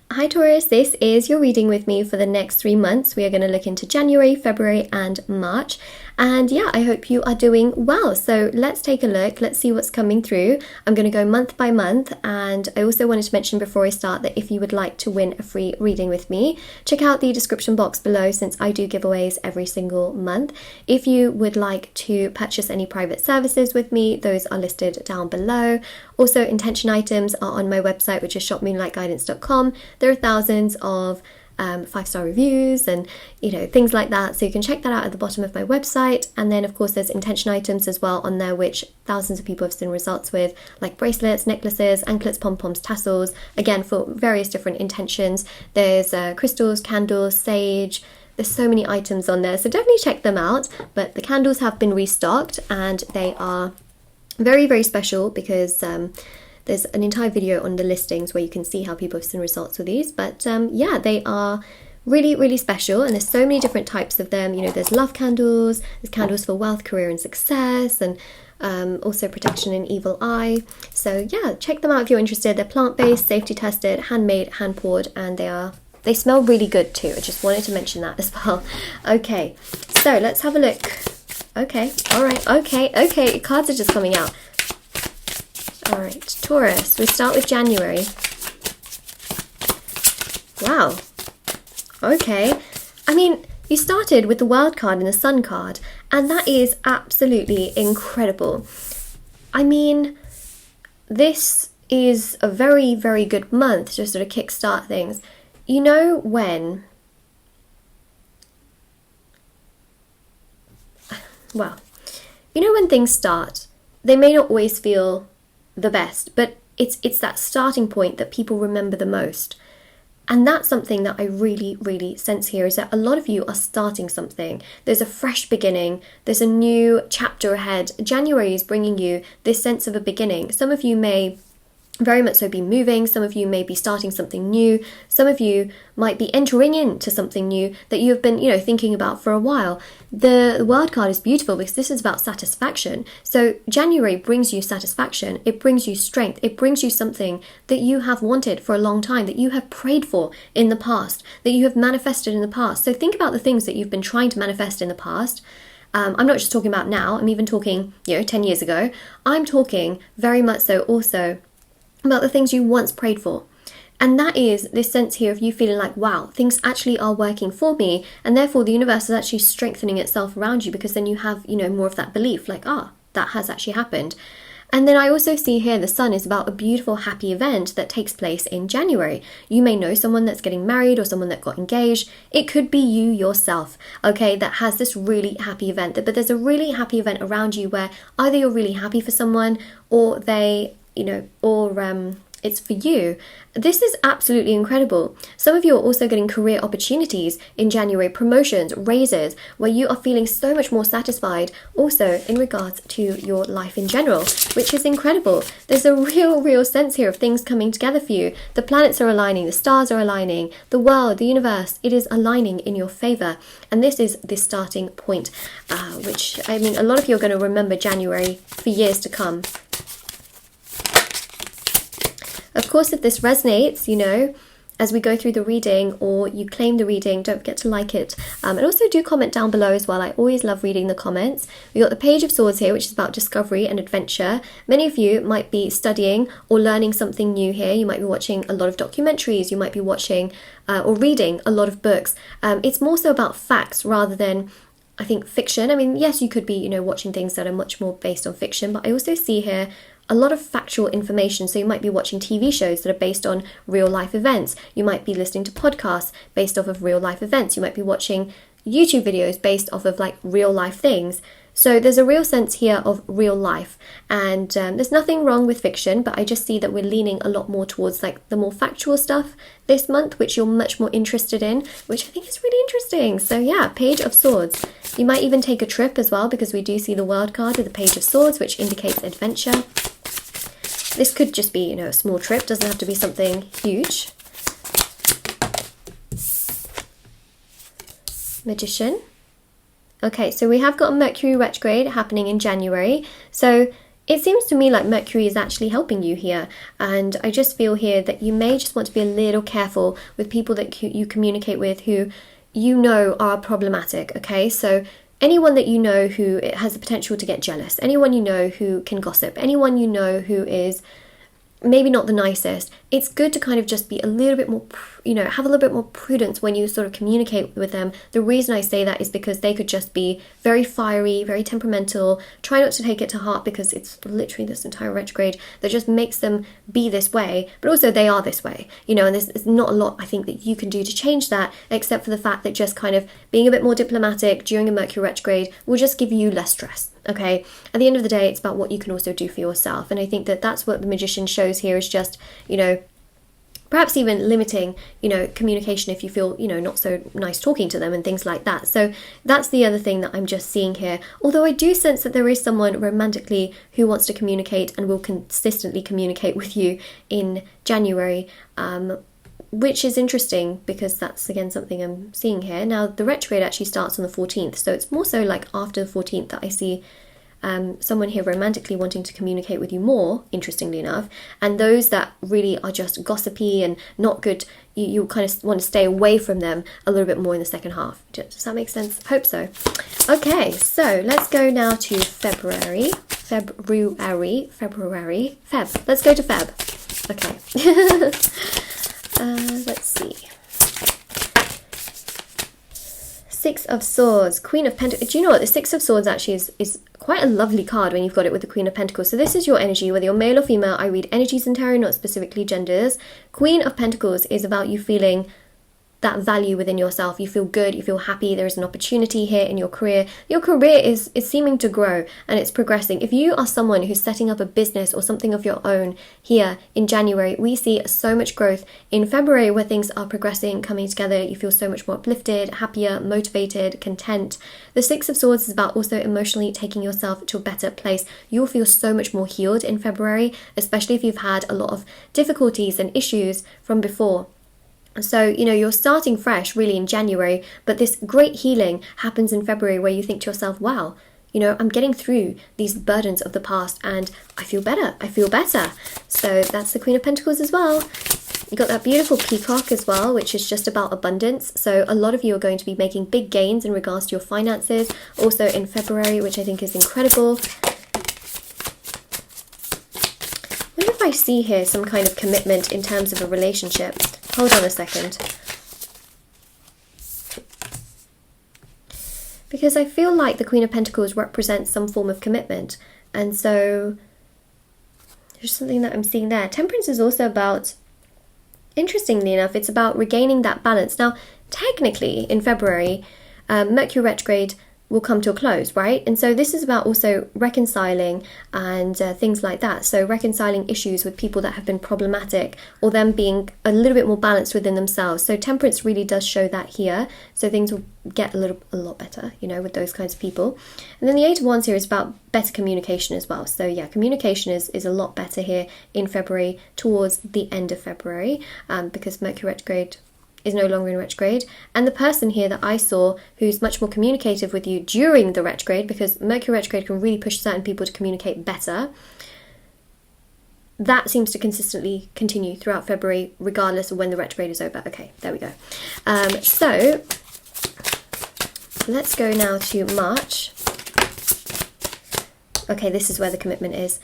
Hi Taurus, this is your reading with me for the next 3 months. We are going to look into January, February and March. And yeah, I hope you are doing well. So let's take a look. Let's see what's coming through. I'm going to go month by month. And I also wanted to mention before I start that if you would like to win a free reading with me, check out the description box below since I do giveaways every single month. If you would like to purchase any private services with me, those are listed down below. Also, intention items are on my website, which is shopmoonlightguidance.com. There are thousands of 5-star reviews and things like that, so you can check that out at the bottom of my website. And then of course there's intention items as well on there, which thousands of people have seen results with, like bracelets, necklaces, anklets, pom-poms, tassels, again for various different intentions. There's crystals, candles, sage. There's so many items on there, so definitely check them out. But the candles have been restocked and they are very, very special because there's an entire video on the listings where you can see how people have seen results with these. But yeah, they are really, really special. And there's so many different types of them. There's love candles, there's candles for wealth, career and success, and also protection and evil eye. So yeah, check them out if you're interested. They're plant-based, safety tested, handmade, hand-poured, and they smell really good too. I just wanted to mention that as well. Okay, so let's have a look. Okay, all right, okay, cards are just coming out. All right, Taurus, we start with January. Wow. Okay. I mean, you started with the World card and the Sun card, and that is absolutely incredible. I mean, this is a very, very good month to sort of kickstart things. You know when... Well, you know when things start, they may not always feel the best, but it's that starting point that people remember the most. And that's something that I really, really sense here, is that a lot of you are starting something. There's a fresh beginning. There's a new chapter ahead. January is bringing you this sense of a beginning. Some of you may very much so be moving. Some of you may be starting something new. Some of you might be entering into something new that you have been, thinking about for a while. The World card is beautiful because this is about satisfaction. So January brings you satisfaction. It brings you strength. It brings you something that you have wanted for a long time, that you have prayed for in the past, that you have manifested in the past. So think about the things that you've been trying to manifest in the past. I'm not just talking about now. I'm even talking, 10 years ago. I'm talking very much so also about the things you once prayed for. And that is this sense here of you feeling like, wow, things actually are working for me, and therefore the universe is actually strengthening itself around you, because then you have, more of that belief, like, that has actually happened. And then I also see here the Sun is about a beautiful, happy event that takes place in January. You may know someone that's getting married or someone that got engaged. It could be you yourself, okay, that has this really happy event. But there's a really happy event around you where either you're really happy for someone, or they it's for you. This is absolutely incredible. Some of you are also getting career opportunities in January, promotions, raises, where you are feeling so much more satisfied also in regards to your life in general, which is incredible. There's a real sense here of things coming together for you. The planets are aligning, the stars are aligning, the world, the universe, it is aligning in your favor. And this is the starting point, which, I mean, a lot of you are going to remember January for years to come. Of course, if this resonates, as we go through the reading, or you claim the reading, don't forget to like it. And also do comment down below as well. I always love reading the comments. We got the Page of Swords here, which is about discovery and adventure. Many of you might be studying or learning something new here. You might be watching a lot of documentaries. You might be watching or reading a lot of books. It's more so about facts rather than, I think, fiction. I mean, yes, you could be, watching things that are much more based on fiction, but I also see here a lot of factual information. So you might be watching TV shows that are based on real life events. You might be listening to podcasts based off of real life events. You might be watching YouTube videos based off of like real life things. So there's a real sense here of real life, and there's nothing wrong with fiction, but I just see that we're leaning a lot more towards like the more factual stuff this month, which you're much more interested in, which I think is really interesting. So yeah, Page of Swords. You might even take a trip as well, because we do see the World card with the Page of Swords, which indicates adventure. This could just be, a small trip, doesn't have to be something huge. Magician. Okay, so we have got a Mercury retrograde happening in January. So it seems to me like Mercury is actually helping you here, and I just feel here that you may just want to be a little careful with people that you communicate with who you know are problematic, okay? So anyone that you know who has the potential to get jealous, anyone you know who can gossip, anyone you know who is maybe not the nicest, it's good to kind of just be a little bit more, you know, have a little bit more prudence when you sort of communicate with them. The reason I say that is because they could just be very fiery, very temperamental. Try not to take it to heart, because it's literally this entire retrograde that just makes them be this way, but also they are this way, you know, and there's not a lot I think that you can do to change that, except for the fact that just kind of being a bit more diplomatic during a Mercury retrograde will just give you less stress. Okay, at the end of the day, it's about what you can also do for yourself. And I think that that's what the Magician shows here, is just, you know, perhaps even limiting, you know, communication if you feel, you know, not so nice talking to them and things like that. So that's the other thing that I'm just seeing here. Although I do sense that there is someone romantically who wants to communicate and will consistently communicate with you in January, which is interesting, because that's again something I'm seeing here. Now the retrograde actually starts on the 14th, so it's more so like after the 14th that I see someone here romantically wanting to communicate with you more, interestingly enough. And those that really are just gossipy and not good, you kind of want to stay away from them a little bit more in the second half. Does that make sense? Hope so. Okay, so let's go now to February. Feb. Let's go to Feb. Okay. Let's see. Six of Swords, Queen of Pentacles. Do you know what? The Six of Swords actually is quite a lovely card when you've got it with the Queen of Pentacles. So this is your energy, whether you're male or female. I read energies in tarot, not specifically genders. Queen of Pentacles is about you feeling that value within yourself. You feel good, you feel happy, there is an opportunity here in your career. Your career is seeming to grow and it's progressing. If you are someone who's setting up a business or something of your own here in January, we see so much growth. In February, where things are progressing, coming together, you feel so much more uplifted, happier, motivated, content. The Six of Swords is about also emotionally taking yourself to a better place. You'll feel so much more healed in February, especially if you've had a lot of difficulties and issues from before. So, you know, you're starting fresh really in January, but this great healing happens in February, where you think to yourself, wow, you know, I'm getting through these burdens of the past and I feel better. So that's the Queen of Pentacles as well. You got that beautiful peacock as well, which is just about abundance. So a lot of you are going to be making big gains in regards to your finances, also in February, which I think is incredible. I wonder if I see here some kind of commitment in terms of a relationship. Hold on a second. Because I feel like the Queen of Pentacles represents some form of commitment. And so there's something that I'm seeing there. Temperance is also about, interestingly enough, it's about regaining that balance. Now, technically, in February, Mercury retrograde will come to a close, right? And so this is about also reconciling and things like that. So reconciling issues with people that have been problematic, or them being a little bit more balanced within themselves. So temperance really does show that here. So things will get a lot better, you know, with those kinds of people. And then the Eight of Wands here is about better communication as well. So yeah, communication is a lot better here in February, towards the end of February, because Mercury retrograde is no longer in retrograde. And the person here that I saw who's much more communicative with you during the retrograde, because Mercury retrograde can really push certain people to communicate better, that seems to consistently continue throughout February, regardless of when the retrograde is over. Okay, there we go. So let's go now to March. Okay, this is where the commitment is.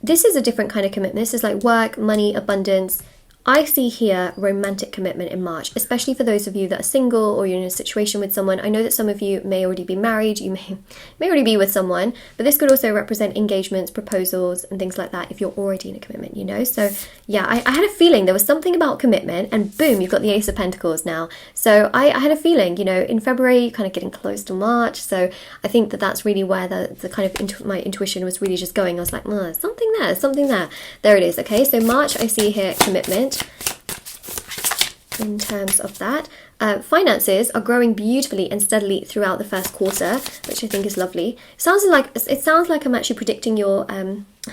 This is a different kind of commitment. This is like work, money, abundance. I see here romantic commitment in March, especially for those of you that are single or you're in a situation with someone. I know that some of you may already be married, you may already be with someone, but this could also represent engagements, proposals, and things like that if you're already in a commitment, you know? So yeah, I had a feeling there was something about commitment, and boom, you've got the Ace of Pentacles now. So I had a feeling, you know, in February, kind of getting close to March. So I think that that's really where the kind of my intuition was really just going. I was like, something there. There it is. Okay, so March, I see here commitment. In terms of that, finances are growing beautifully and steadily throughout the first quarter, which I think is lovely. It sounds like I'm actually predicting your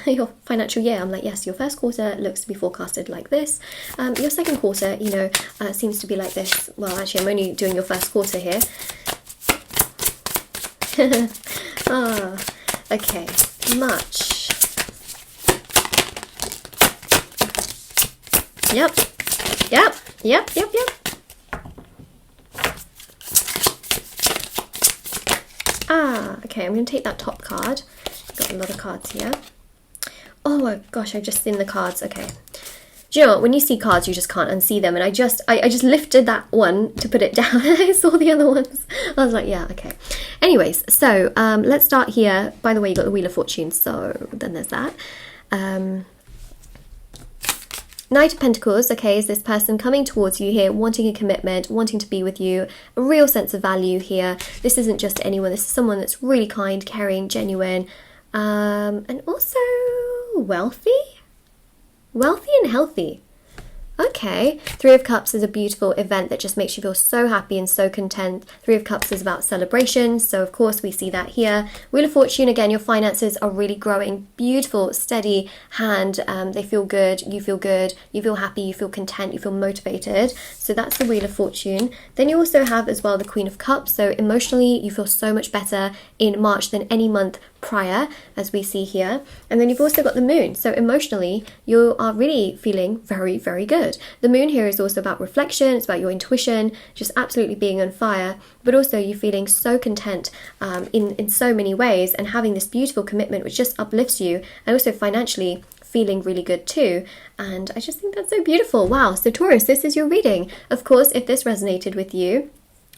your financial year. I'm like, yes, your first quarter looks to be forecasted like this. Your second quarter, you know, seems to be like this. Well, actually, I'm only doing your first quarter here. Okay, March. Yep. Yep. Yep. Yep. Yep. Okay, I'm going to take that top card. I've got a lot of cards here. Oh gosh, I've just seen the cards. Okay. Do you know what? When you see cards, you just can't unsee them. And I just lifted that one to put it down. And I saw the other ones. I was like, yeah, okay. Anyways, so let's start here. By the way, you got the Wheel of Fortune, so then there's that. Knight of Pentacles, okay, is this person coming towards you here, wanting a commitment, wanting to be with you, a real sense of value here. This isn't just anyone, this is someone that's really kind, caring, genuine, and also wealthy and healthy. Okay, Three of Cups is a beautiful event that just makes you feel so happy and so content. Three of Cups is about celebration, so of course we see that here. Wheel of Fortune, again, your finances are really growing. Beautiful, steady hand. They feel good, you feel happy, you feel content, you feel motivated. So that's the Wheel of Fortune. Then you also have as well the Queen of Cups, so emotionally you feel so much better in March than any month prior, as we see here. And then you've also got the Moon, so emotionally you are really feeling very, very good. The Moon here is also about reflection, it's about your intuition, just absolutely being on fire, but also you feeling so content in so many ways, and having this beautiful commitment which just uplifts you, and also financially feeling really good too. And I just think that's so beautiful. Wow. So Taurus, this is your reading. Of course, if this resonated with you,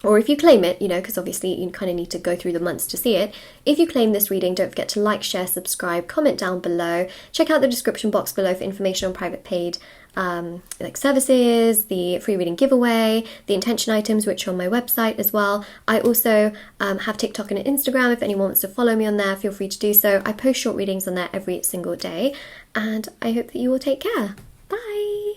or if you claim it, you know, because obviously you kind of need to go through the months to see it. If you claim this reading, don't forget to like, share, subscribe, comment down below. Check out the description box below for information on private paid like services, the free reading giveaway, the intention items, which are on my website as well. I also have TikTok and Instagram. If anyone wants to follow me on there, feel free to do so. I post short readings on there every single day, and I hope that you will take care. Bye!